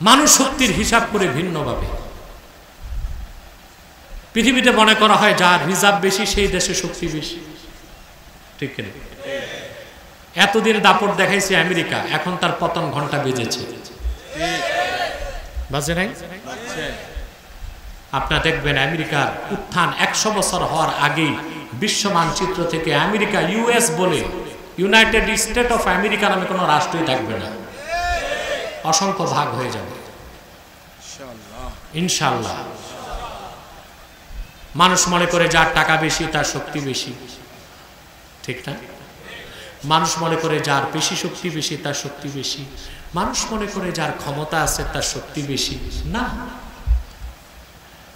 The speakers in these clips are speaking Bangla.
মানুষ শক্তির হিসাব করে ভিন্নভাবে। পৃথিবীতে মনে করা হয় যার রিজার্ভ বেশি সেই দেশে শক্তি বেশি, ঠিক কিনা? এতদিন দাপট দেখাইছে আমেরিকা, এখন তার পতন ঘন্টা বেজেছে, বাজে নাই? আপনারা দেখবেন আমেরিকার উত্থান 100 বছর হওয়ার আগেই বিশ্ব মানচিত্র থেকে আমেরিকা ইউএস বলে ইউনাইটেড স্টেট অফ আমেরিকা নামে কোনো রাষ্ট্রই থাকবে না, অসংখ্য ভাগ হয়ে যাবে ইনশাআল্লাহ। মানুষ মনে করে যার টাকা বেশি তার শক্তি বেশি, ঠিক না? মানুষ মনে করে যার পেশি শক্তি বেশি তার শক্তি বেশি, মানুষ মনে করে যার ক্ষমতা আছে তার শক্তি বেশি। না,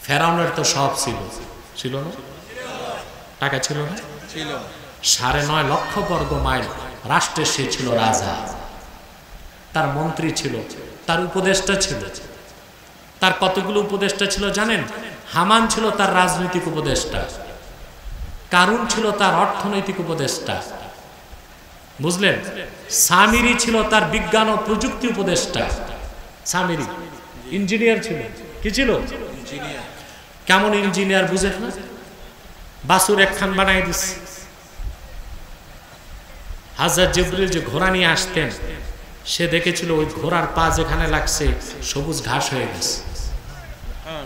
ফেরাউনের তো সব ছিল না? টাকা ছিল না? 9.5 লক্ষ বর্গ মাইল রাষ্ট্রের সে ছিল রাজা, তার মন্ত্রী ছিল, তার উপদেষ্টা ছিল। তার কতগুলো উপদেষ্টা ছিল জানেন? হামান ছিল তার রাজনৈতিক উপদেষ্টা, কারুন ছিল তার অর্থনৈতিক উপদেষ্টা, বুঝলেন? সামিরি ছিল তার বিজ্ঞান ও প্রযুক্তি উপদেষ্টা। সামিরি ইঞ্জিনিয়ার ছিল। কি ছিল? কেমন ইঞ্জিনিয়ার বুঝেন না? বাসুর একখান বানাই দিচ্ছে। হযরত জিবরিল যে ঘোড়া নিয়ে আসতেন, সে দেখেছিল ওই ঘোড়ার পা যেখানে লাগছে সবুজ ঘাস হয়ে গেছে,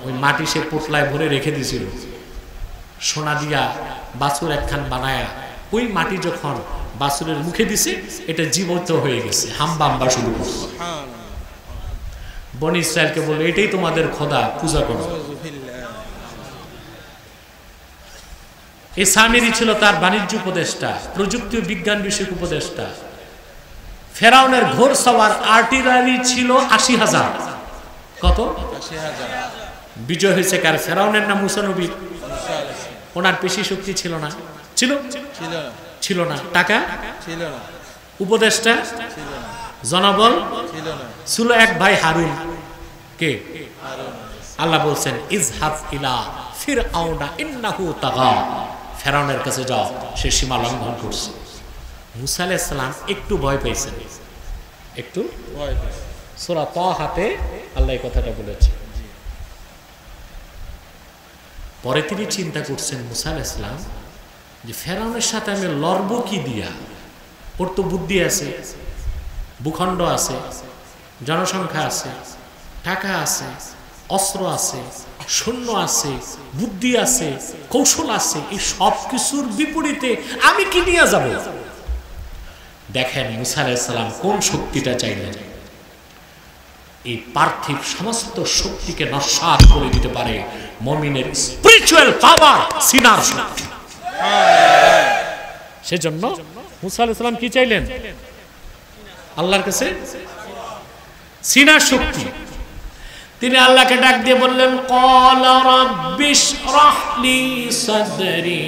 ওই মাটি সে পোটলায় ভরে রেখে দিয়েছিল। সোনা দিয়া বাছুর একখান বানায়া ওই মাটি যখন বাছুরের মুখে দিছে, এটা জীবন্ত হয়ে গেছে, হাম্বা শুরু করছে। বনি ইসরায়েলকে বলল, এটাই তোমাদের খোদা, পূজা করো। এই সামিরি ছিল তার বাণিজ্য উপদেষ্টা, প্রযুক্তি ও বিজ্ঞান বিষয়ক উপদেষ্টা। ফেরাউনের ঘোর সওয়ার আর্টিলারি ছিল 80,000। কত? 80,000। বিজয় হয়েছে কার? ফেরাউনের না মুসা নবীর? ওনার পেশি শক্তি ছিল না? ছিল না। টাকা ছিল না। উপদেষ্টা ছিল না। জনবল ছিল না। ছিল এক ভাই হারুন। কে? আল্লাহ বলছেন, ইজহাব ইলা ফিরআউনা ইন্নাহু তাগা। ফেরাউনের কাছে যাও, সে সীমা লঙ্ঘন করছে। মুসা আলাইহিস সালাম একটু ভয় পেয়েছেন, একটু ভয় পেয়েছেন। সূরা তাহাতে আল্লাহ এই কথাটা বলেছে। পরে তিনি চিন্তা করছেন, মুসা আলাইহিস সালাম, যে ফেরাউনের সাথে আমি লড়ব কি দিয়া? ওর তো বুদ্ধি আছে, ভূখণ্ড আছে, জনসংখ্যা আছে, টাকা আছে, অস্ত্র আছে, সৈন্য আছে, বুদ্ধি আছে, কৌশল আছে। এই সব কিছুর বিপরীতে আমি কি নিয়ে যাব? দেখেন মুসা আলাইহিস সালাম কোন শক্তিটা চাইলেন। এই পার্থিব সমস্ত শক্তিকে নস্যাৎ করে দিতে পারে মুমিনের স্পিরিচুয়াল পাওয়ার, সিনার শক্তি। সেজন্য মুসা আলাইহিস সালাম কি চাইলেন? আল্লাহর কাছে সিনার শক্তি। তিনি আল্লাহকে ডাক দিয়ে বললেন, ক্বালা রাব্বিশরাহ লি সাদরি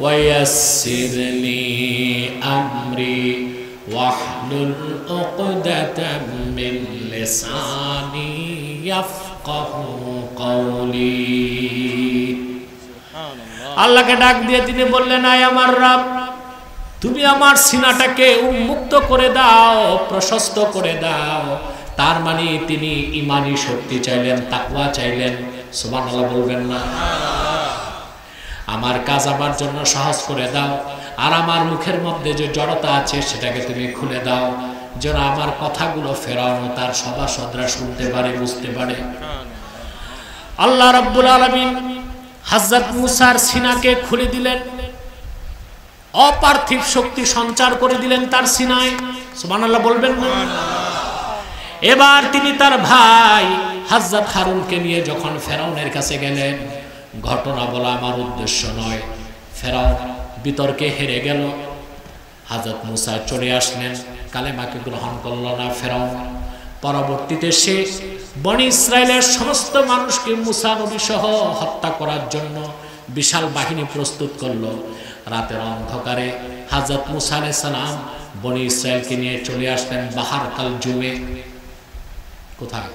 ওয়া ইয়াসসিরলি আমরি ওয়াহলুল উকদাতাম মিন লিসানি ইয়াফকাহু কওলি। আল্লাহকে ডাক দিয়ে তিনি বললেন, আয় আমার রব, তুমি আমার সিনাটাকে উন্মুক্ত করে দাও, প্রশস্ত করে দাও। তার মানে তিনি ইমানি শক্তি চাইলেন, তাকওয়া চাইলেন। সুবহানাল্লাহ বলবেন না? আমার কাজ আমার জন্য সহজ করে দাও, আর আমার মুখের মধ্যে যে জড়তা আছে সেটাকে তুমি খুলে দাও, যেন আমার কথাগুলো ফেরাউন তার সভাসদরা শুনতে পারে, বুঝতে পারে। আল্লাহ রাব্বুল আলামিন হযরত মুসার সিনাকে খুলে দিলেন, অপার্থিব শক্তি সঞ্চার করে দিলেন তার সিনায়। সুবহানাল্লাহ বলবেন না? এবার তিনি তার ভাই হযরত হারুনকে নিয়ে যখন ফেরাউনের কাছে গেলেন, ঘটনা বলা আমার উদ্দেশ্য নয়, ফেরাউন বিতর্কে হেরে গেল। হযরত মুসা চলে আসলেন, কালেমাকে গ্রহণ করল না ফেরাউন। পরবর্তীতে সে বনি ইসরায়েলের সমস্ত মানুষকে মুসা নবী সহ হত্যা করার জন্য বিশাল বাহিনী প্রস্তুত করলো। রাতের অন্ধকারে হযরত মুসা আলাইহিস সালাম বনি ইসরায়েলকে নিয়ে চলে আসলেন বাহার কালজুমে। কোথায়?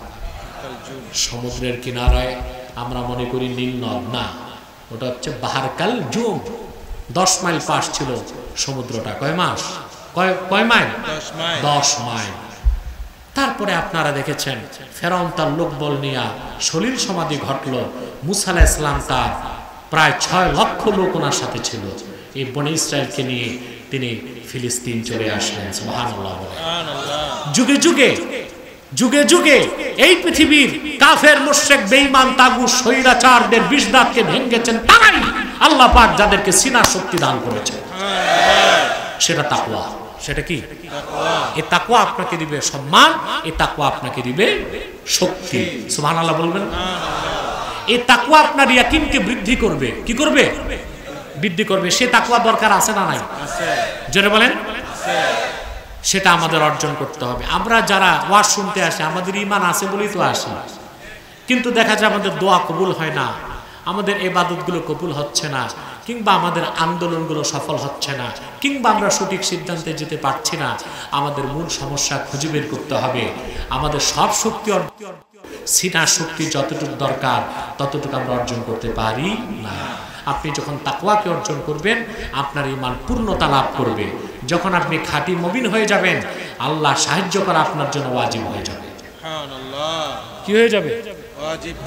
সমুদ্রের কিনারায়। আমরা মনে করি নীল নদ, না, ওটা হচ্ছে বাহার কালজুম। 10 মাইল পাশ ছিল সমুদ্রটা। কয় মাস? কয় মাইল? 10 মাইল। তারপরে আপনারা দেখেছেন ফেরাউন তার লোকবল নিয়ে সলিল সমাধি ঘটল। মুসা আলাইহিস সালাম তার প্রায় 6 লক্ষ লোক ওনার সাথে ছিল। এই বনি ইসরায়েলকে নিয়ে তিনি ফিলিস্তিন চলে আসলেন। সুবহানাল্লাহ। যুগে যুগে যুগে যুগে এই পৃথিবীর কাফের মুশরিক বেঈমান তাগুত স্বৈরাচারদের বিষ দাঁতকে ভেঙেছেন তাই আল্লাহ পাক যাদেরকে সিনার শক্তি দান করেছেন। সেটা তাকওয়া। সেটা কি? এই তাকওয়া আপনাকে দিবে সম্মান, এই তাকওয়া আপনাকে দিবে শক্তি। সুবহানাল্লাহ বলবেন। এই তাকওয়া আপনার ইয়াকিনকে বৃদ্ধি করবে। কি করবে? বৃদ্ধি করবে। সে তাকওয়া দরকার আছে না নাই? জোরে বলেন। সেটা আমাদের অর্জন করতে হবে। আমরা যারা ওয়াজ শুনতে আসি আমাদের ঈমান আছে বলেই তো আসি, কিন্তু দেখা যায় আমাদের দোয়া কবুল হয় না, আমাদের ইবাদতগুলো কবুল হচ্ছে না, কিংবা আমাদের আন্দোলনগুলো সফল হচ্ছে না, কিংবা আমরা সঠিক সিদ্ধান্তে যেতে পারছি না। আমাদের মূল সমস্যা খুঁজে বের করতে হবে। আমাদের সব শক্তি সিনার শক্তি যতটুকু দরকার ততটুকু আমরা অর্জন করতে পারি না। আপনি যখন তাকওয়াকে অর্জন করবেন আপনার ঈমান পূর্ণতা লাভ করবে। যখন আপনি খাঁটি মুমিন হয়ে যাবেন আল্লাহ সাহায্য করা আপনার জন্য ওয়াজিব হয়ে যাবে। কি হয়ে যাবে?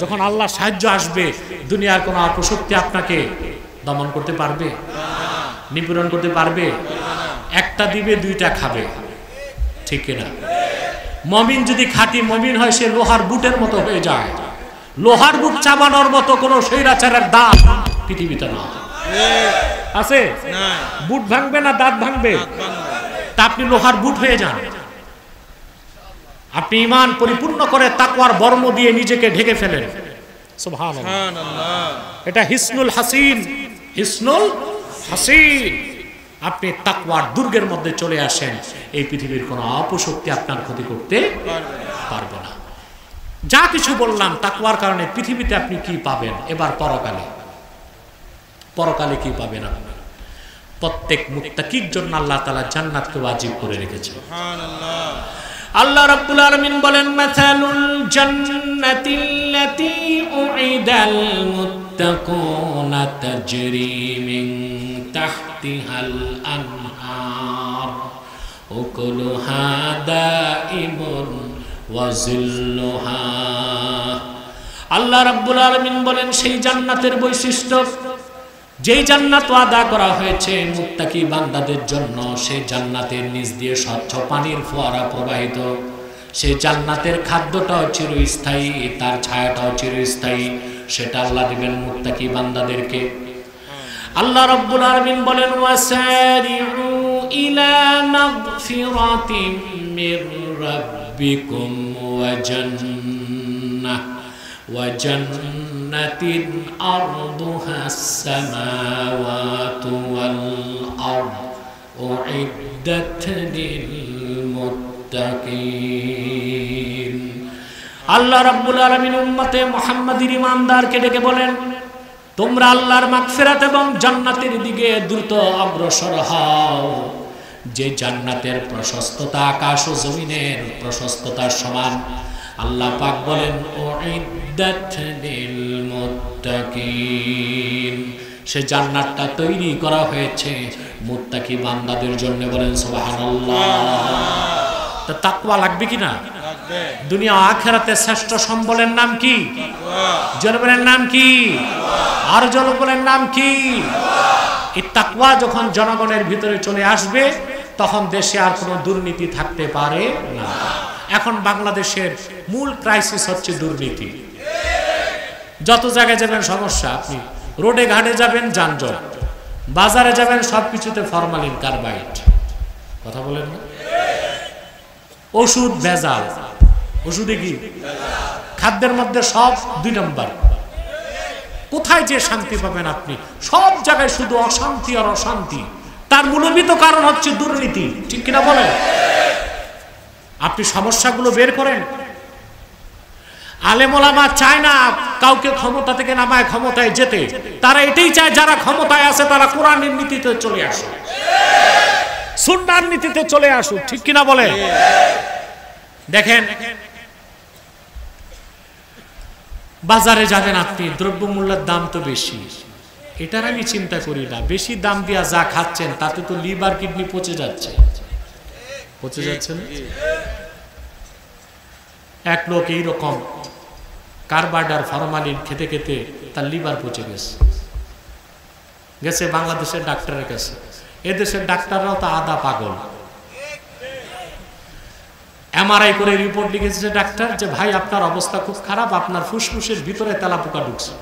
যখন আল্লাহ সাহায্য আসবে দুনিয়ার কোনো অপশক্তি আপনাকে দমন করতে পারবে? নিপীড়ন করতে পারবে? একটা দিবে দুইটা খাবে, ঠিক কিনা? মুমিন যদি খাঁটি মুমিন হয় সে লোহার বুটের মতো হয়ে যায়। লোহার বুট চাবানোর মতো কোনো স্বৈরাচারের দাঁত পৃথিবীতে না আছে। বুট ভাঙবে না দাঁত ভাঙবে? তা আপনি লোহার বুট হয়ে যান। আপনি ঈমান পরিপূর্ণ করে তাকওয়ার বর্ম দিয়ে নিজেকে ঢেকে ফেলেন। সুবহানাল্লাহ। এটা হিসনুল হাসিন। হিসনুল হাসিন। আপনি তাকওয়ার দুর্গের মধ্যে চলে আসেন, এই পৃথিবীর কোনো অপশক্তি আপনার ক্ষতি করতে পারবে না। যা কিছু বললাম তাকওয়ার কারণে পৃথিবীতে আপনি কি পাবেন, এবার পরকালে পরকালে কি পাবেন? আপনি প্রত্যেক মুত্তাকির জন্য আল্লাহ তাআলা জান্নাতকে ওয়াজিব করে রেখেছেন। সুবহানাল্লাহ। আল্লাহ রাব্বুল আলামিন বলেন মাসালুল জান্নাতিল্লাতী উইদাল মুত্তাকুনা তাজরি মিন তাহতিহাল আনহার উকুলুহা দাইমুন ওয়া জিল্লুহা। আল্লাহ রাব্বুল আলামিন বলেন সেই জান্নাতের বৈশিষ্ট্য, যেই জান্নাত ওয়াদা করা হয়েছে মুত্তাকি বান্দাদের জন্য, সেই জান্নাতের নিচ দিয়ে স্বচ্ছ পানির ফোয়ারা প্রবাহিত। সেই জান্নাতের খাদ্যটাও চিরস্থায়ী, তার ছায়াটাও চিরস্থায়ী। সেটা আল্লাহ দিবেন মুত্তাকি বান্দাদেরকে। আল্লাহ রাব্বুল আলামিন বলেন ওয়াসারিউ ইলা মাগফিরাতিন মির রাব্বিকুম ওয়া জান্নাহ ওয়া জান্নাতিন আরদুহাস সামাওয়াতু ওয়াল আরদ উইদ্দাত লিল মুত্তাকিন। আল্লাহ রাব্বুল আলামিন উম্মতে মুহাম্মাদীর ঈমানদারকে ডেকে বলেন তোমরা আল্লাহর মাগফিরাত এবং জান্নাতের দিকে দ্রুত অগ্রসর হও। যে জান্নাতের প্রশস্ততা আকাশ ও জমিনের প্রশস্ততার সমান। আল্লাহ পাক বলেন উইদ্দাত লিল মুত্তাকিন। সে জান্নাতটা তৈরি করা হয়েছে মুত্তাকি বান্দাদের জন্য। বলেন সুবহানাল্লাহ। তা তাকওয়া লাগবে কি না? লাগবে। দুনিয়া ও আখিরাতের শ্রেষ্ঠ সম্বলের নাম কি? তাকওয়া। জনগণের নাম কি? আর জনগণের নাম কি? এই তাকওয়া যখন জনগণের ভিতরে চলে আসবে তখন দেশে আর কোনো দুর্নীতি থাকতে পারে না। এখন বাংলাদেশের মূল ক্রাইসিস হচ্ছে দুর্নীতি। যত জায়গায় যাবেন সমস্যা। আপনি রোডে ঘাটে যাবেন যানজট, বাজারে যাবেন সবকিছুতে ফরমালিন কার্বাইড। কথা বলেন না? ওষুধ ভেজাল। ওষুধে কি? খাদ্যের মধ্যে সব 2 নম্বর। কোথায় যে শান্তি পাবেন আপনি? সব জায়গায় শুধু অশান্তি আর অশান্তি। তার মূলভূত কারণ হচ্ছে দুর্নীতি, ঠিক কিনা বলেন? আপনি সমস্যাগুলো বের করেন। আলেম ওলামা চায় না কাউকে ক্ষমতা থেকে নামায় ক্ষমতায় যেতে। তারা এটাই চায় যারা ক্ষমতায় আছে তারা কোরআনের নীতিতে চলে আসুক, সুন্নাহর নীতিতে চলে আসুক, ঠিক কিনা বলে? দেখেন বাজারে যাবেন আপনি, দ্রব্যমূল্যের দাম তো বেশি। এটার আমি চিন্তা করি না। বেশি দাম দিয়া যা খাচ্ছেন তাতে তো লিভার কিডনি পচে যাচ্ছে। পচে যাচ্ছে না? এক লোক এইরকম কার্বাইডার ফরমালিন খেতে খেতে তার লিভার পচে গেছে, গেছে বাংলাদেশের ডাক্তারের কাছে। এদেশের ডাক্তাররাও তো আধা পাগল। এমআরআই করে রিপোর্ট লিখেছে ডাক্তার যে ভাই আপনার অবস্থা খুব খারাপ, আপনার ফুসফুসের ভিতরে তেলাপোকা ঢুকছে।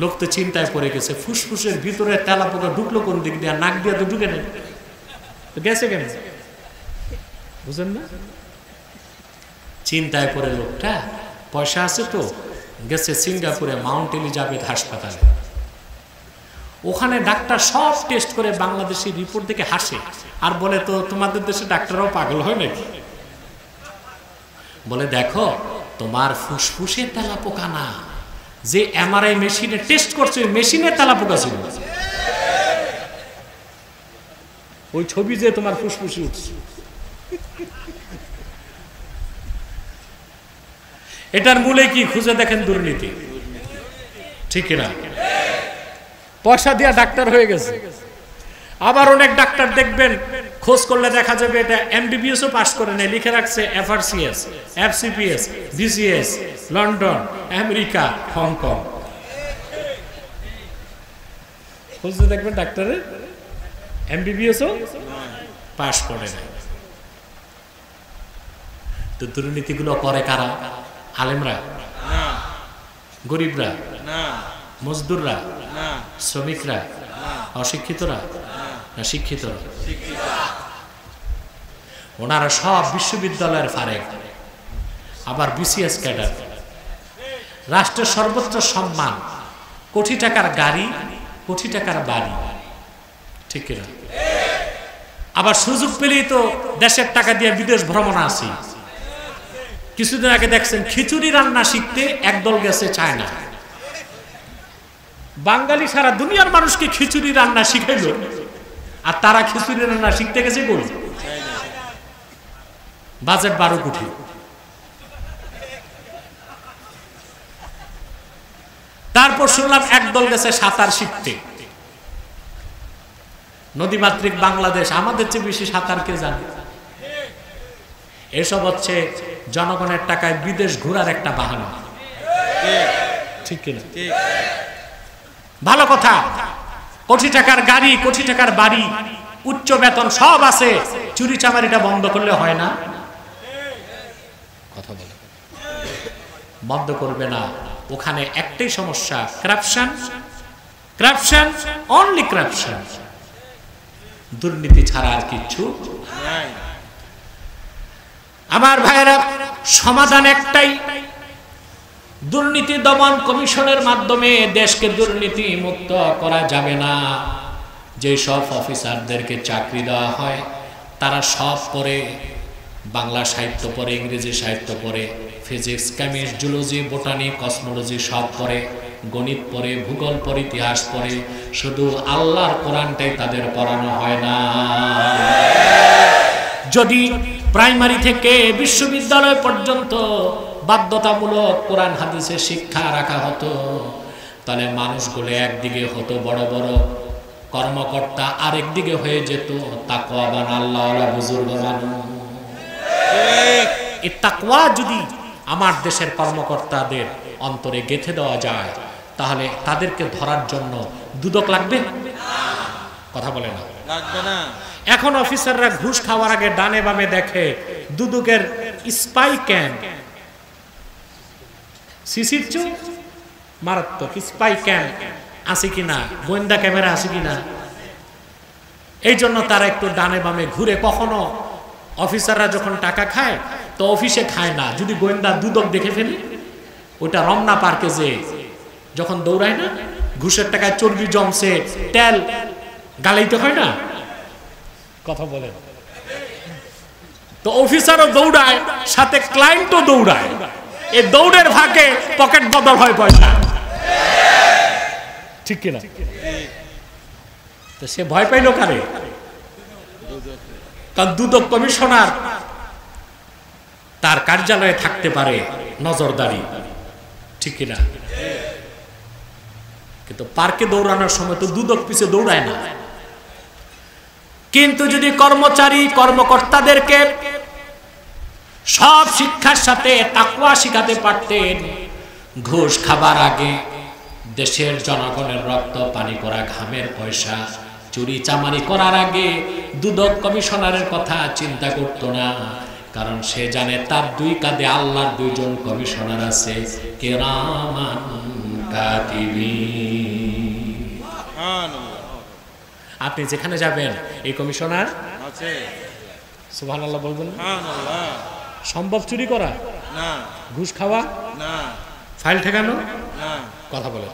লোক তো চিন্তায় পড়ে গেছে, ফুসফুসের ভিতরে তেলাপোকা ঢুকলো কোন দিক দিয়ে? নাক দিয়ে তো ঢুকে নেই, গেছে কেন? বুঝেন না? চিন্তায় পড়ে লোকটা, পয়সা আছে তো, গেছে সিঙ্গাপুরে মাউন্ট এলিজাবেথ হাসপাতালে। ওখানে ডাক্তার সব টেস্ট করে বাংলাদেশি রিপোর্ট দেখে হাসে আর বলে, তো তোমাদের দেশে ডাক্তাররাও পাগল হয় নাকি? বলে দেখো, তোমার ফুসফুসে তেলাপোকা না, যে এমআরআই মেশিনে টেস্ট করছে ওই মেশিনে তেলাপোকা ছিল। ওই ছবি যে তোমার ফুসফুসে উঠছে। এটার মূলে কি খুঁজে দেখেন? দুর্নীতি, ঠিক না? পয়সা দিয়া ডাক্তার হয়ে গেছে। আবার অনেক ডাক্তার দেখবেন খোঁজ করলে দেখা যাবে এটা এমবিবিএস ও পাস করে নেয়, লিখে রাখছে FRCS, FCPS, BCS, London, America, Hong Kong. খুঁজতে দেখবেন ডাক্তারের এমবিবিএস ও পাস করে নেয়। তো দুর্নীতিগুলো করে কারা? আলেমরা? গরিবরা? মজদুররা? শ্রমিকরা? অশিক্ষিতরা না শিক্ষিতরা? ওনারা সব বিশ্ববিদ্যালয়ের ফারেক, আবার বিসিএস ক্যাডার। রাষ্ট্রের সর্বোচ্চ সম্মান, কোটি টাকার গাড়ি, কোটি টাকার বাড়ি, ঠিক না? আবার সুযোগ পেলেই তো দেশের টাকা দিয়ে বিদেশ ভ্রমণ আসি। কিছুদিন আগে দেখছেন খিচুড়ি রান্না শিখতে একদল গেছে চায়না। বাঙালি সারা দুনিয়ার মানুষকে খিচুড়ি রান্না শিখাইল, আর তারা খিচুড়ি রান্না শিখতে গেছে কই? বাজেট 12 কোটি। তারপর শুনলাম একদল গেছে সাঁতার শিখতে। নদীমাতৃক বাংলাদেশ, আমাদের চেয়ে বেশি সাঁতার কে জানে? এসব হচ্ছে জনগণের টাকায় বিদেশ ঘোরার একটা বাহানা, ঠিক কিনা? ভালো কথা, কোটি টাকার গাড়ি, কোটি টাকার বাড়ি, উচ্চ বেতন সব আছে, চুরি চামারিটা বন্ধ করলে হয় না? কথা বলে বন্ধ করবে না। ওখানে একটাই সমস্যা, কারাপশন, কারাপশন, অনলি কারাপশন। দুর্নীতি ছাড়া আর কিচ্ছু নাই। আমার ভাইরা, সমাধান একটাই, দুর্নীতি দমন কমিশনের মাধ্যমে দেশকে দুর্নীতি মুক্ত করা যাবে না। যে সব অফিসারদেরকে চাকরি দেওয়া হয় তারা সব পড়ে, বাংলা সাহিত্য পড়ে, ইংরেজি সাহিত্য পড়ে, physics, chemistry, zoology, botany, cosmology সব পড়ে, গণিত পড়ে, ভূগোল পড়ে, ইতিহাস পড়ে, শুধু আল্লাহর কোরআনটাই তাদের পড়ানো হয় না। যদি প্রাইমারি থেকে বিশ্ববিদ্যালয় পর্যন্ত বাধ্যতামূলক কোরআন হাদিসের শিক্ষা রাখা হতো, তাহলে মানুষগুলো একদিকে হতো বড় বড় কর্মকর্তা, আরেকদিকে হয়ে যেত তাকওয়াবান আল্লাহওয়ালা বুজুর্গ মানুষ। এই তাকওয়া যদি আমার দেশের কর্মকর্তাদের অন্তরে গেঁথে দেওয়া যায়, তাহলে তাদেরকে ধরার জন্য দুদক লাগবে? কথা বলে না, লাগবে না। এখন অফিসাররা ঘুষ খাওয়ার আগে ডানে বামে দেখে দুদকের স্পাই ক্যাম্প, সিসির চোখ মারাত্মক স্পাই ক্যাম্প আছে কিনা, গোয়েন্দা ক্যামেরা আছে কিনা। এই জন্য তারা একটু ডানে বামে ঘুরে। কখনো অফিসাররা যখন টাকা খায় তো অফিসে খায় না, যদি গোয়েন্দা দুদক দেখে ফেলে, ওটা রমনা পার্কে যে যখন দৌড়ায় না, ঘুষের টাকায় চর্বি জমছে, তেল গালাইতে হয় না, কথা বলে। তো অফিসারও দৌড়ায়, সাথে ক্লায়েন্টও দৌড়ায়। এই দৌড়ের ফাঁকে পকেট বদল হয় পয়সা, ঠিক কিনা? তো সে ভয় পাইল কারে? কারণ দুদক কমিশনার তার কার্যালয়ে থাকতে পারে নজরদারি, ঠিক কিনা? কিন্তু পার্কে দৌড়ানোর সময় তো দুদক পিছে দৌড়ায় না। কিন্তু যদি কর্মচারী কর্মকর্তাদেরকে সব শিক্ষার সাথে তাকওয়া শিখাতে পারতেন, ঘুষ খাবার আগে দেশের জনগণের রক্ত পানি করা ঘামের পয়সা চুরি চামারি করার আগে দুদক কমিশনারের কথা চিন্তা করত না, কারণ সে জানে তার দুই কাঁধে আল্লাহর দুইজন কমিশনার আছে, কিরামান কাতিবিন। আপনি যেখানে যাবেন এই কমিশনার আছে, সুবহানাল্লাহ বলবেন না? সম্ভব চুরি করা না, ঘুষ খাওয়া না, ফাইল ঠেকানো না, কথা বলে।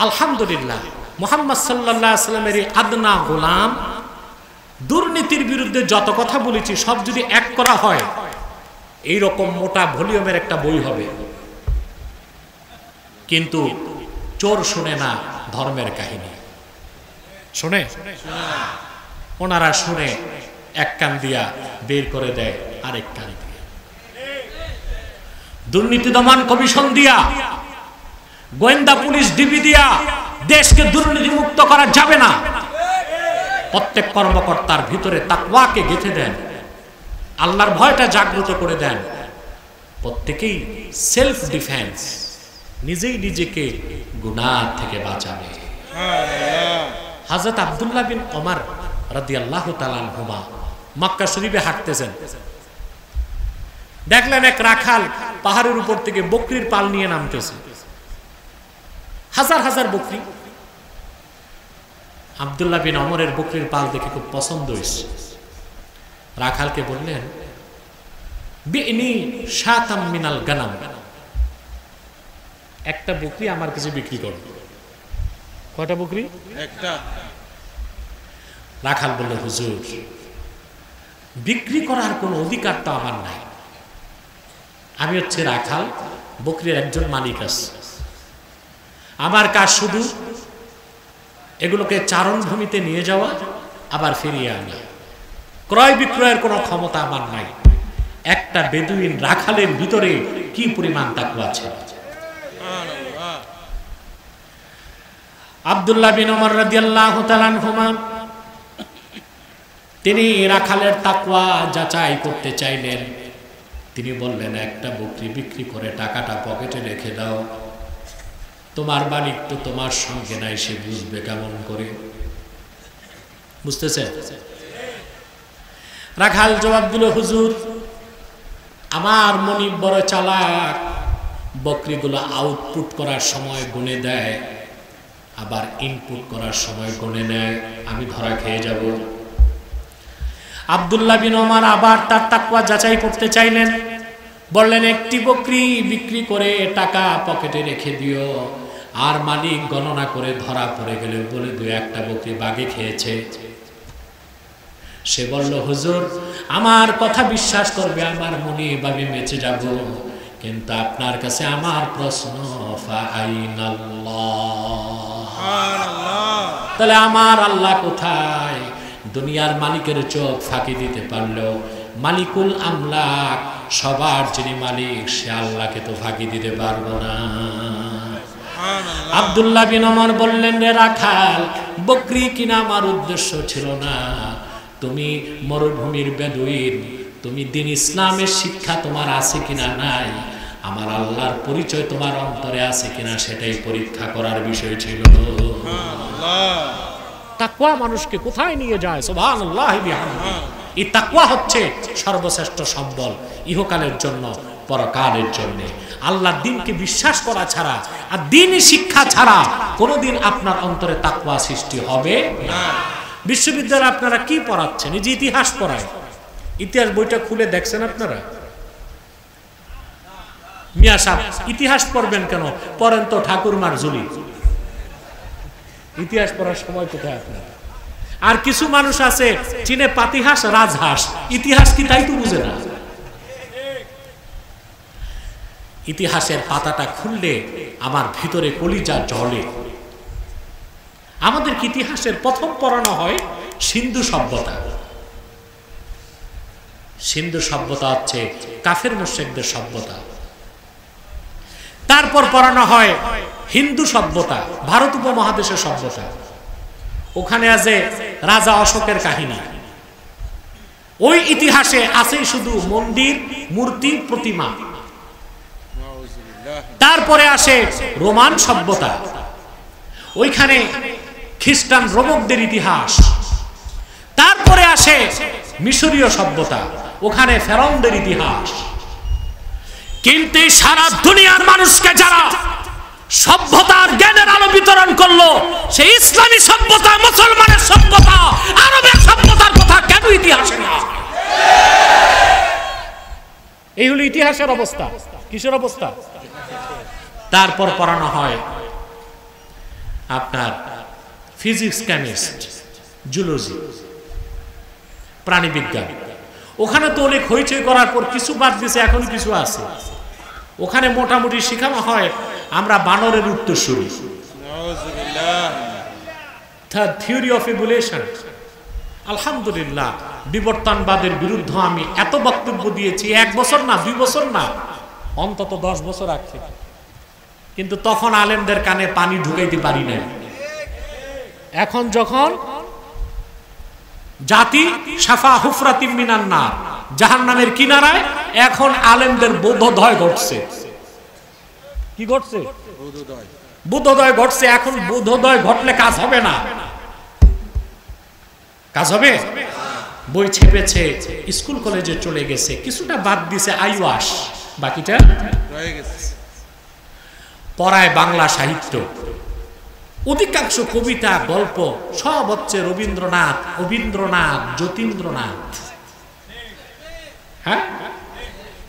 আলহামদুলিল্লাহ মুহাম্মদ সাল্লাল্লাহু আলাইহি ওয়াসাল্লামের আদনা গোলাম দুর্নীতির বিরুদ্ধে যত কথা বলেছি সব যদি এক করা হয় এই রকম মোটা ভলিউমের একটা বই হবে। কিন্তু চোর শুনে না ধর্মের কাহিনী, শুনে ওনারা শুনে এক কান দিয়া বের করে দেয় আরেক কান দিয়ে। দুর্নীতি দমন কমিশন দিয়া, গোয়েন্দা পুলিশ ডিবি দিয়া দেশকে দুর্নীতি মুক্ত করা যাবে না। প্রত্যেক কর্মকর্তার ভিতরে তাকওয়াকে গেঁথে দেন, আল্লাহর ভয়টা জাগ্রত করে দেন। প্রত্যেকেই সেলফ ডিফেন্স, নিজেই নিজেকে গুনাহ থেকে বাঁচাবে। হযরত আব্দুল্লাহ বিন ওমর রাদিয়াল্লাহু তাআলা আনহুমা মক্কা শরীফে হাঁটতেছেন, দেখলেন এক রাখাল পাহাড়ের উপর থেকে বকরির পাল নিয়ে নামতেছে, হাজার হাজার বকরি। আব্দুল্লাহ বিন ওমরের বকরির পাল দেখে খুব পছন্দ হয়েছে। রাখালকে বললেন, বিনি শাতাম মিনাল গানাম, একটা বকরি আমার কাছে বিক্রি করো। কয়টা বকরি? একটা। রাখাল বলল, হুজুর বিক্রি করার কোনো অধিকার তো আমার নাই, আমি হচ্ছে রাখাল, বকরির একজন মালিক আছে, আমার কাজ শুধু এগুলোকে চারণভূমিতে নিয়ে যাওয়া আবার ফিরিয়ে আনা, ক্রয় বিক্রয়ের কোনো ক্ষমতা আমার নাই। একটা বেদুইন রাখালের ভিতরে কি পরিমাণ তাকওয়া আছে। আব্দুল্লাহ বিন ওমর রাদিয়াল্লাহু তাআলা আনহুমা তিনি রাখালের তাকওয়া যাচাই করতে চাইলেন। তিনি বললেন, একটা বকরি বিক্রি করে টাকাটা পকেটে রেখে দাও, তোমার মালিক তো তোমার সঙ্গে নাই, সে বুঝবে কেমন করে? বুঝতেছে? রাখাল জবাব দিল, হুজুর আমার মনিব বড় চালাক, বকরিগুলো আউটপুট করার সময় গুনে দেয়, আবার ইনপুট করার সময় গুনে নেয়, আমি ধরা খেয়ে যাব। আব্দুল্লাহ বিন ওমর আবার তার তাকওয়া যাচাই করতে চাইলেন, বললেন, একটি বকরি বিক্রি করে টাকা পকেটে রেখে দিও, আর মালিক গণনা করে ধরা পড়ে গেলে বলে দু একটা বকরি বাগে খেয়েছে। সে বলল, হুজুর আমার কথা বিশ্বাস করবে, আমার মনিব আমি বেঁচে যাব, কিন্তু আপনার কাছে আমার প্রশ্ন, তাহলে আমার আল্লাহ কোথায়? দুনিয়ার মালিকের চোখ ফাঁকি দিতে পারলেও মালিকুল আমলাক, সবার যিনি মালিক, সে আল্লাহকে তো ফাঁকি দিতে পারবো না। আব্দুল্লাহ বিন ওমর বললেন, রে রাখাল, বকরি কিনা আমার উদ্দেশ্য ছিল না, তুমি মরুভূমির বেদুইন, তুমি দিন ইসলামের শিক্ষা তোমার আছে কিনা নাই, আমার আল্লাহর পরিচয় তোমার অন্তরে আছে কিনা সেটাই পরীক্ষা করার বিষয় ছিল। তাকওয়া মানুষকে কোথায় নিয়ে যায়? সুবহানাল্লাহ বিহামদিহি। এই তাকওয়া হচ্ছে সর্বশ্রেষ্ঠ সম্বল, ইহকালের জন্য পরকালের জন্য। আল্লাহর দ্বীনকে বিশ্বাস করা ছাড়া আর দ্বীনি শিক্ষা ছাড়া কোনোদিন আপনার অন্তরে তাকওয়া সৃষ্টি হবে না। বিশ্ববিদ্যালয়ে আপনারা কি পড়াচ্ছেন? এই যে ইতিহাস পড়ায়, ইতিহাস বইটা খুলে দেখছেন আপনারা? মিয়া সাহেব ইতিহাস পড়বেন কেন? পড়েন তো ঠাকুরমার ঝুলি। ইতিহাস পড়ার সময় কোথায় আপনার? আর কিছু মানুষ আছে চীনে পাতিহাস রাজহাঁস, ইতিহাস কি তাই তো বুঝে না। ইতিহাসের পাতাটা খুললে আমার ভিতরে কলিজা জ্বলে। আমাদের ইতিহাসের প্রথম পড়ানো হয় সিন্ধু সভ্যতা। সিন্ধু সভ্যতা হচ্ছে কাফের মুশরিকদের সভ্যতা। তারপর পড়ানো হয় হিন্দু সভ্যতা, ভারত উপমহাদেশের সভ্যতা। ওখানে আছে রাজা অশোকের কাহিনী। ওই ইতিহাসে আছে শুধু মন্দির, মূর্তি, প্রতিমা। তারপরে আসে রোমান সভ্যতা, ওইখানে খ্রিস্টান রোমকদের ইতিহাস। তারপরে আসে মিশরীয় সভ্যতা, ওখানে ফেরাউনদের ইতিহাস। কিন্তু সারা দুনিয়ার মানুষকে যারা সভ্যতার জ্ঞানের আলো বিতরণ করলো, সেই ইসলামী সভ্যতা, মুসলমানের সভ্যতা, আরবের সভ্যতার কথা কেন ইতিহাসে না? এই হলো ইতিহাসের অবস্থা। কিসের অবস্থা? তারপর পড়ানো হয় আপনার ফিজিক্স, কেমিস্ট, জুলজি, প্রাণীবিজ্ঞান। ওখানে তো অনেক হইচই করার পর কিছু বাদ দিছে, এখন কিছু আছে। ওখানে মোটামুটি শেখানো হয় আমরা বানরের উত্তরসূরি, থিওরি অফ ইভলিউশন। আলহামদুলিল্লাহ, বিবর্তনবাদের বিরুদ্ধে আমি এত বক্তব্য দিয়েছি, 1 বছর না, 2 বছর না, অন্তত 10 বছর আগে। কিন্তু তখন আলেমদের কানে পানি ঢুকাইতে পারি নাই। এখন যখন জাতি সাফা হুফরাতিম মিনান নার, জাহান্নামের কিনারায়, এখন আলেমদের বোধোদয় ঘটছে। কি ঘটছে? বোধোদয় ঘটছে। এখন বোধোদয় ঘটলে কাজ হবে না। কাজ হবে? বই ছেপেছে, স্কুল কলেজে চলে গেছে, কিছুটা বাদ দিছে আইওয়াস, বাকিটা রয়ে গেছে। পড়ায় বাংলা সাহিত্য, অধিকাংশ কবিতা, গল্প সব হচ্ছে রবীন্দ্রনাথ, যতীন্দ্রনাথ, হ্যাঁ,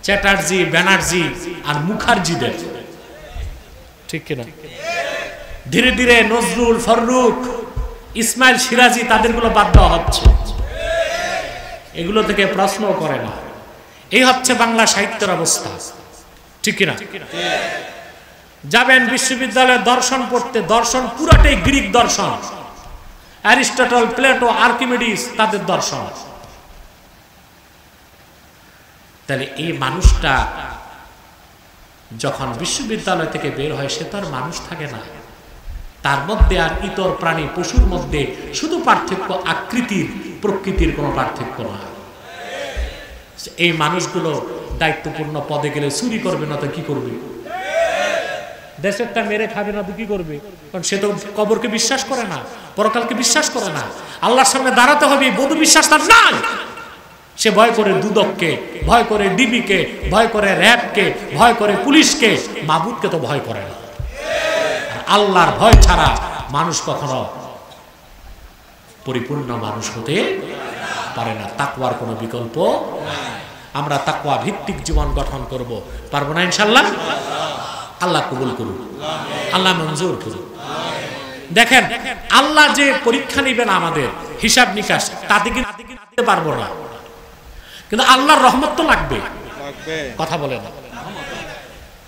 চ্যাটার্জি, ব্যানার্জি আর মুখার্জিদের, ঠিক কিনা? ধীরে ধীরে নজরুল, ফররুখ, ইসমাইল, সিরাজি, তাদেরগুলো বাদ দেওয়া হচ্ছে। এগুলো থেকে প্রশ্ন করে না। এই হচ্ছে বাংলা সাহিত্যের অবস্থা, ঠিক কিনা? যাবেন বিশ্ববিদ্যালয়ে দর্শন পড়তে, দর্শন পুরাটাই গ্রিক দর্শন, অ্যারিস্টটল, প্লেটো, আর্কিমিডিস, তাদের দর্শন। তাহলে এই মানুষটা যখন বিশ্ববিদ্যালয় থেকে বের হয়, সে তো আর মানুষ থাকে না। তার মধ্যে আর ইতর প্রাণী, পশুর মধ্যে শুধু পার্থক্য আকৃতির, প্রকৃতির কোনো পার্থক্য না। এই মানুষগুলো দায়িত্বপূর্ণ পদে গেলে চুরি করবে না তো কি করবে? দেশেরটা মেরে খাবে না তো কি করবে? কারণ সে তো কবরকে বিশ্বাস করে না, পরকালকে বিশ্বাস করে না। আল্লাহর সামনে দাঁড়াতে হবে, বধু বিশ্বাস তার নাই। সে ভয় করে দুদককে, ভয় করে ডিবিকে, ভয় করে র্যাবকে, ভয় করে পুলিশকে, মাবুদকে তো ভয় করে না। আল্লাহর ভয় ছাড়া মানুষ কখনো পরিপূর্ণ মানুষ হতে পারে না। তাকওয়ার কোনো বিকল্প। আমরা তাকওয়া ভিত্তিক জীবন গঠন করব, পারবো না ইনশাআল্লাহ? আল্লাহ কবুল করুন, আল্লাহ মঞ্জুর করুন। দেখেন, আল্লাহ যে পরীক্ষা নেবেন আমাদের, হিসাব নিকাশ, তাতে কিন্তু পারবো না, কিন্তু আল্লাহর রহমত তো লাগবে। কথা বলে না।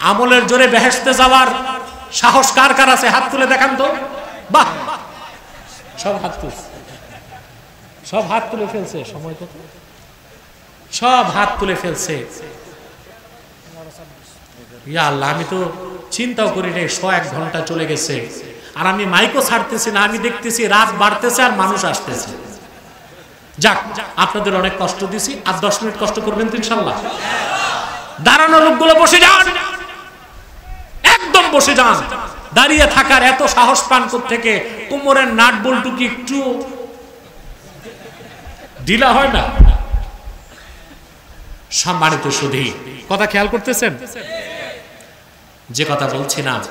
আমলের জোরে বেহেশতে যাওয়ার সাহস কার কার আছে? হাত তুলে দেখান তো। বাহ, সব হাত তুলছে, সব হাত তুলে ফেলছে। সময় কত? সব হাত তুলে ফেলছে। ইয়া আল্লাহ, আমি তো চিন্তাও করি নাই 101 ঘন্টা চলে গেছে, আর আমি মাইকও ছাড়তেছি না। আমি দেখতেছি রাত বাড়তেছে আর মানুষ আসতেছে। যাক, আপনাদের অনেক কষ্ট দিছি, আর 10 মিনিট কষ্ট করবেন তো ইনশাআল্লাহ? দাঁড়ানো লোকগুলো বসে যান, একদম বসে যান। দাঁড়িয়ে থাকার এত সাহস পান থেকে? কোমরের নাট বল্টু কি একটু ঢিলা হয় না? সম্মানিত সুধী, কথা খেয়াল করতেছেন? যে কথা বলছিলাম,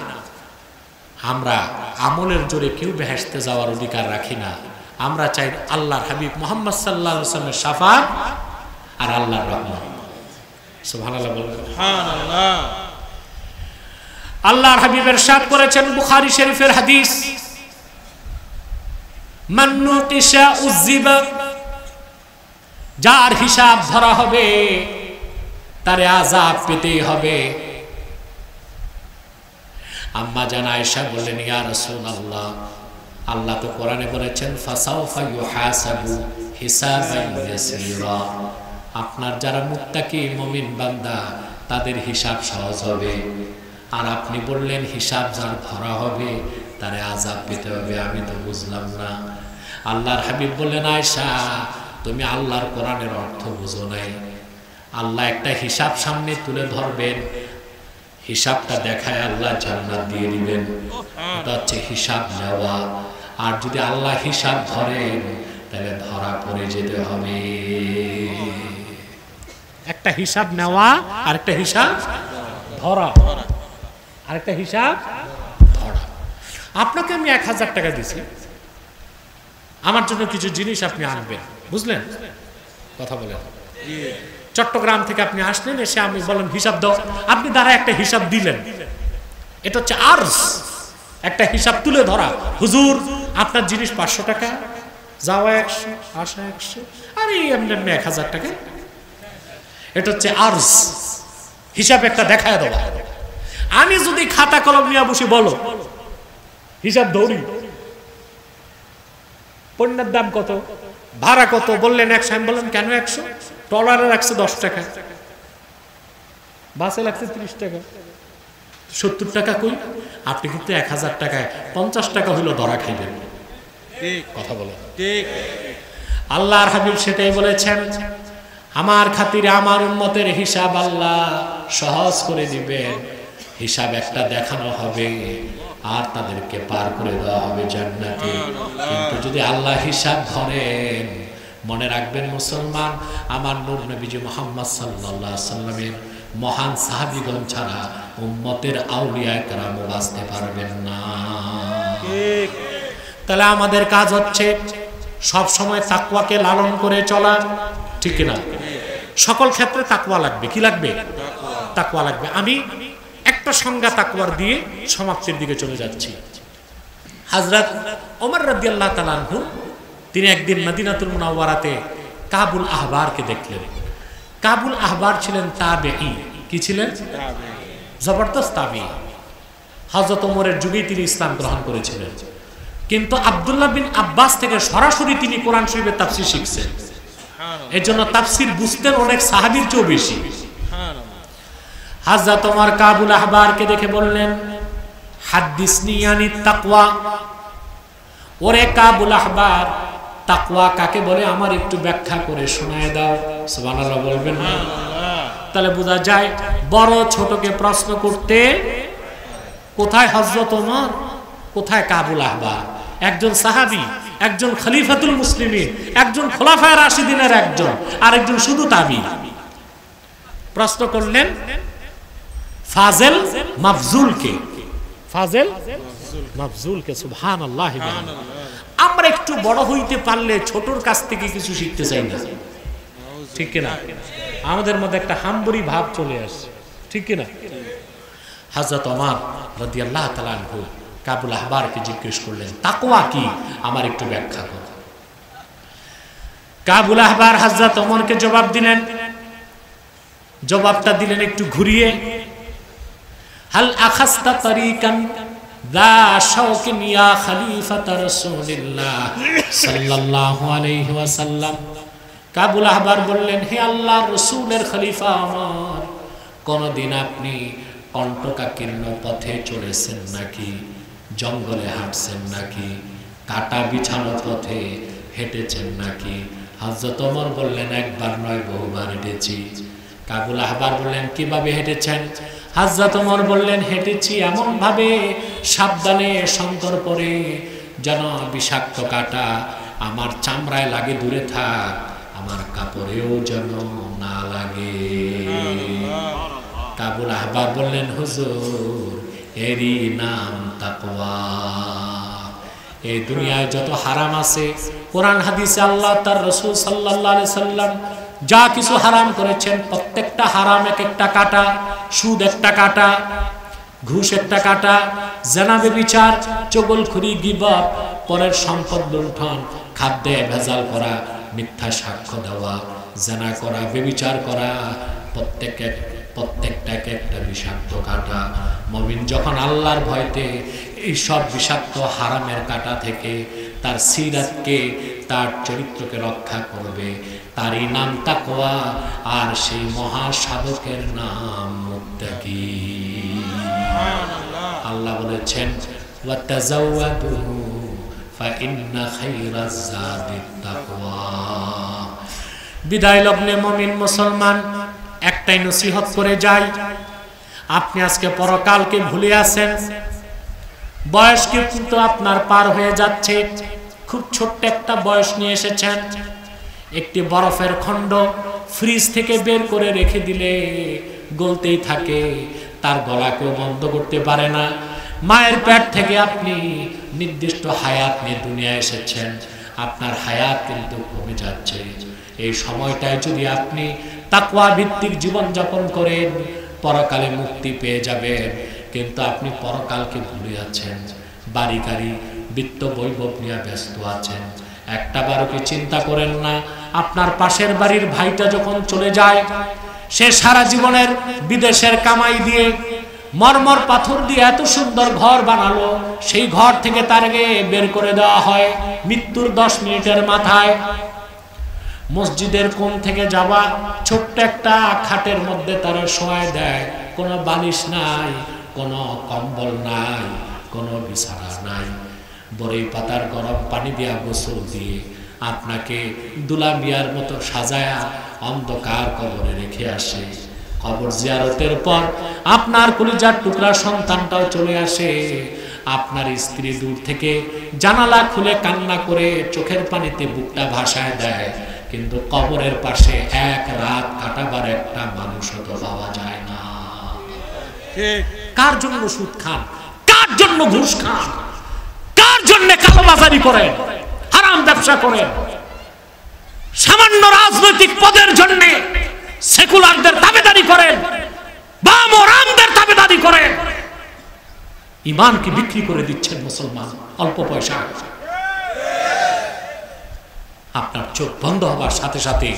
আমরা আমলের জোরে কেউ বেহেশতে যাওয়ার অধিকার রাখি না। আমরা চাই আল্লাহর হাবিব মুহাম্মদ সাল্লাল্লাহু আলাইহি ওয়াসাল্লামের শাফাআত আর আল্লাহর রহমত। সুবহানাল্লাহ বলবেন। সুবহানাল্লাহ। আল্লাহর হাবিব ইরশাদ করেছেন, বুখারী শরীফের হাদিস, মান নুকিশা উযিবা, যার হিসাব ধরা হবে তারে আযাব পেতেই হবে। আম্মা জান আয়েশা বললেন, ইয়া রাসূলুল্লাহ, আল্লাহ তো কোরআনে বলেছেন ফাসাউফা ইউহাসাবু হিসাবান ইয়াসীরা, আপনার যারা মুত্তাকি মুমিন বান্দা তাদের হিসাব সহজ হবে। আর আপনি বললেন হিসাব যার ধরা হবে তারে আযাব পেতে হবে। আমি তো বুঝলাম না। আল্লাহর হাবিব বললেন, আয়েশা তুমি আল্লাহর কোরআনের অর্থ বুঝো নাই। আল্লাহ একটা হিসাব সামনে তুলে ধরবেন, হিসাবটা দেখায় আল্লাহ জান্নাত দিয়ে দিবেন। এটা হচ্ছে হিসাব নেওয়া। আর যদি আল্লাহ হিসাব ধরেন তাহলে ধরা পড়ে যেতে হবে। একটা হিসাব নেওয়া, আরেকটা হিসাব ধরা, আরেকটা হিসাব ধরা। আপনাকে আমি 1000 টাকা দিছি, আমার জন্য কিছু জিনিস আপনি আনবেন, বুঝলেন? কথা বলেন। চট্টগ্রাম থেকে আপনি আসলেন, এসে আমি বললাম হিসাব দাও, আপনি দ্বারা একটা হিসাব দিলেন। এটা হচ্ছে আরজ, একটা হিসাব তুলে ধরা। হুজুর আপনার জিনিস 500 টাকা, যাওয়া 100, আসা 100, আর এই এমনি 1000 টাকা। এটা হচ্ছে আরজ, হিসাব একটা দেখায় দেওয়া। আমি যদি খাতা কলম নিয়ে বসে বলো হিসাব ধরি, পণ্যের দাম কত, ভাড়া কত, বললেন 100, আমি বললাম কেন 100? ট্রলারে রাখছে 10 টাকা, বাসে লাগছে 30 টাকা, 70 টাকা কই? আপনি কিন্তু 1000 টাকায় 50 টাকা হইলো ধরা খাইবেন। কথা বলে ঠিক। আল্লাহর হাবিব সেটাই বলেছেন, আমার খাতিরে আমার উম্মতের হিসাব আল্লাহ সহজ করে দিবেন। হিসাব একটা দেখানো হবে আর তাদেরকে পার করে দেওয়া হবে জান্নাতে। কিন্তু যদি আল্লাহ হিসাব ধরেন, মনে রাখবেন মুসলমান, আমার নূর নবীজি মুহাম্মদ সাল্লাল্লাহু আলাইহি সাল্লামের মহান সাহাবীগণ ছাড়া উম্মতের আউলিয়া কেরাম বাঁচতে পারবেন না। তাহলে আমাদের কাজ হচ্ছে সব সময় তাকওয়াকে লালন করে চলা, ঠিক না? সকল ক্ষেত্রে তাকওয়া লাগবে। কি লাগবে? তাকওয়া লাগবে। আমি একটা সংজ্ঞা তাকওয়ার দিয়ে সমাপ্তির দিকে চলে যাচ্ছি। হযরত ওমর রাদিয়াল্লাহু তাআলা আনহু তিনি একদিন মদিনাতুল মুনাওয়ারাতে কাবুল আহবারকে দেখলেন। কাবুল আহবার ছিলেন তাবেঈ। কি ছিলেন? জবরদস্ত তাবেঈ। হযরত ওমরের যুগেই তিনি ইসলাম গ্রহণ করেছিলেন। কিন্তু আব্দুল্লাহ বিন আব্বাস থেকে সরাসরি তিনি কোরআন শরীফের তাফসীর শিখছেন। এর জন্য তাফসীর বুঝতেন অনেক সাহাবীর চেয়েও বেশি। হযরত ওমর কাবুল আহবারকে দেখে বললেন, হাদিসনি আনিত তাকওয়া। ওরে কাবুল আহবার, তাকওয়া কাকে বলে আমার একটু ব্যাখ্যা করে শোনায় দাও। সুবহানাল্লাহ বলবেন না? তাহলে বোঝা যায় বড় ছোটকে প্রশ্ন করতে কোথায় হযরত ওমর, কোথায় কাবুল আহবার। একজন সাহাবী, একজন খলিফাতুল মুসলিমিন, একজন খোলাফায়ে রাশিদিনের একজন, আর একজন শুধু তাবী। প্রশ্ন করলেন ফাজেল মাফজুলকে, ফাজেল মাফজুলকে। সুবহানাল্লাহ। আমরা একটু বড় হইতে পারলে ছোটর কাছ থেকে কিছু শিখতে চাই না, ঠিক কিনা? আমাদের মধ্যে একটা হাম্বরি ভাব চলে আসে, ঠিক কিনা? হযরত ওমর রাদিয়াল্লাহু তাআলা আনহু কাবুল আহবারকে জিজ্ঞেস করলেন, তাকওয়া কি, আমার একটু ব্যাখ্যা করো। কাবুল আহবার হযরত ওমরকে জবাব দিলেন। জবাবটা দিলেন একটু ঘুরিয়ে, হাল আখাস্তা তারিকান দা শাওকিন ইয়া খলিফাত রাসূলিল্লাহ সাল্লাল্লাহু আলাইহি ওয়াসাল্লাম। কাবুল আহবার বললেন, হে আল্লাহর রাসূলের খলিফা ওমর, কোনদিন আপনি কণ্টকাকীর্ণ পথে চলেছেন নাকি? জঙ্গলে হাঁটছেন নাকি? কাটা বিছানো পথে হেঁটেছেন নাকি? হযরত ওমর বললেন, একবার নয় বহুবার হেঁটেছি। কাবুল আহবার বললেন, কিভাবে হেঁটেছেন? হযরত ওমর বললেন, হেঁটেছি এমন ভাবে সাবধানে সন্তর্পণে যেন বিষাক্ত কাটা আমার চামড়ায় লাগে দূরে থাক, আমার কাপড়েও যেন না লাগে। কাবুল আহবার বললেন, হুজুর এরই নাম তাকওয়া। এই দুনিয়ায় যত হারাম আছে, কোরআন হাদিসে আল্লাহ তার রাসূল সাল্লাল্লাহু আলাইহি সাল্লাম যা কিছু হারাম করেছেন, প্রত্যেকটা হারাম এক একটা কাটা। সুদ একটা কাটা, ঘুষ একটা কাটা, জিনা ব্যভিচার, চগলখড়ি, গীবত, পরের সম্পদ লুণ্ঠন, খাদ্যে ভেজাল করা, মিথ্যা সাক্ষ্য দেওয়া, জিনা করা, ব্যভিচার করা, প্রত্যেকটা একটা বিষাক্ত কাটা। মুমিন যখন আল্লাহর ভয়তে এই সব বিষাক্ত হারামের কাটা থেকে তার সিরাতকে, তার চরিত্রকে রক্ষা করবে, তারই নাম তাকওয়া। আর সেই মহা সাধকের নাম মুত্তাকি। আল্লাহ বলেছেন, ওয়াতাজাওয়াদু ফাইন্না খায়রাজ যাদিত তাকওয়া। বিদায় লগ্নে মুমিন মুসলমান একটাই নসিহত করে যাই, আপনি আজকে পরকালকে ভুলে আছেন। বয়স কিন্তু আপনার পার হয়ে যাচ্ছে, খুব ছোট্ট একটা বয়স নিয়ে এসেছেন। একটি বরফের খণ্ড ফ্রিজ থেকে বের করে রেখে দিলে গলতেই থাকে, তার গলাকেও বন্ধ করতে পারে না। মায়ের পেট থেকে আপনি নির্দিষ্ট হায়াত নিয়ে দুনিয়ায় এসেছেন, আপনার হায়াত কিন্তু কমে যাচ্ছে। এই সময়টায় যদি আপনি তাকওয়া ভিত্তিক জীবন যাপন করেন, পরকালে মুক্তি পেয়ে যাবেন। কিন্তু আপনি পরকালকে ভুলে যাচ্ছেন, বাড়ি গাড়ি বিত্ত বৈভব নিয়ে ব্যস্ত আছেন। একটা বারও কি চিন্তা করেন না, আপনার পাশের বাড়ির ভাইটা যখন চলে যায়, সে সারা জীবনের বিদেশের কামাই দিয়ে মরমর পাথর দিয়ে এত সুন্দর ঘর বানালো, সেই ঘর থেকে তারকে বের করে দেওয়া হয় মৃত্যুর 10 মিনিটের মাথায়। মসজিদের কোণ থেকে যাওয়া ছোট্ট একটা খাটের মধ্যে তারা শোয়ায় দেয়, কোনো বালিশ নাই, কোনো কম্বল নাই, কোনো বিছানা নাই। বড়ই পাতার গরম পানি দিয়া গোসল দিয়ে আপনাকে দুলা মিয়ার মতো সাজায়া অন্ধকার কবরে রেখে আসে। কবর জিয়ারতের পর আপনার কলিজার টুকরা সন্তানটাও চলে আসে। আপনার স্ত্রী দূর থেকে জানালা খুলে কান্না করে চোখের পানিতে বুকটা ভাসায় দেয়, কিন্তু কবরের পাশে এক রাত কাটাবার একটা মানুষও তো পাওয়া যায় না। কার জন্য সুদ খান, কার জন্য ঘুষ খান, কার জন্য কালোবাজারি করেন, হারাম ব্যবসা করেন, সামান্য রাজনৈতিক পদের জন্য সেকুলারদের দাবিদারি করেন, বাম ও রামদের দাবিদারি করেন। ঈমান কি বিক্রি করে দিচ্ছেন মুসলমান অল্প পয়সা? আপনার চোখ বন্ধ হবার সাথে সাথে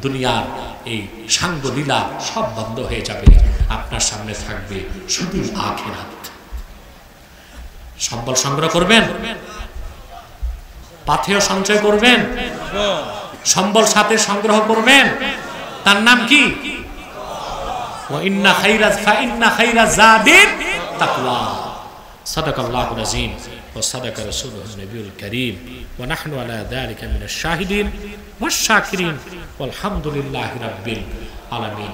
দুনিয়ার এই সাঙ্গ লীলা সব বন্ধ হয়ে যাবে। আপনার সামনে থাকবে শুধু আখিরাত। সম্বল সংগ্রহ করবেন, পাথেয় সঞ্চয় করবেন, সম্বল সাথে সংগ্রহ করবেন। তার নাম কি? ইন্না খায়রাজ যাদিত তাকওয়া। সাদাকাল্লাহুল আযীম ওয়া সাদাকা রাসূলুহুন নবিয়ুল কারীম ওয়া নাহনু আলা যালিকা মিনাশ শাহিদিন ওয়াশ শাকিরিন ওয়ালহামদুলিল্লাহি রাব্বিল আলামিন।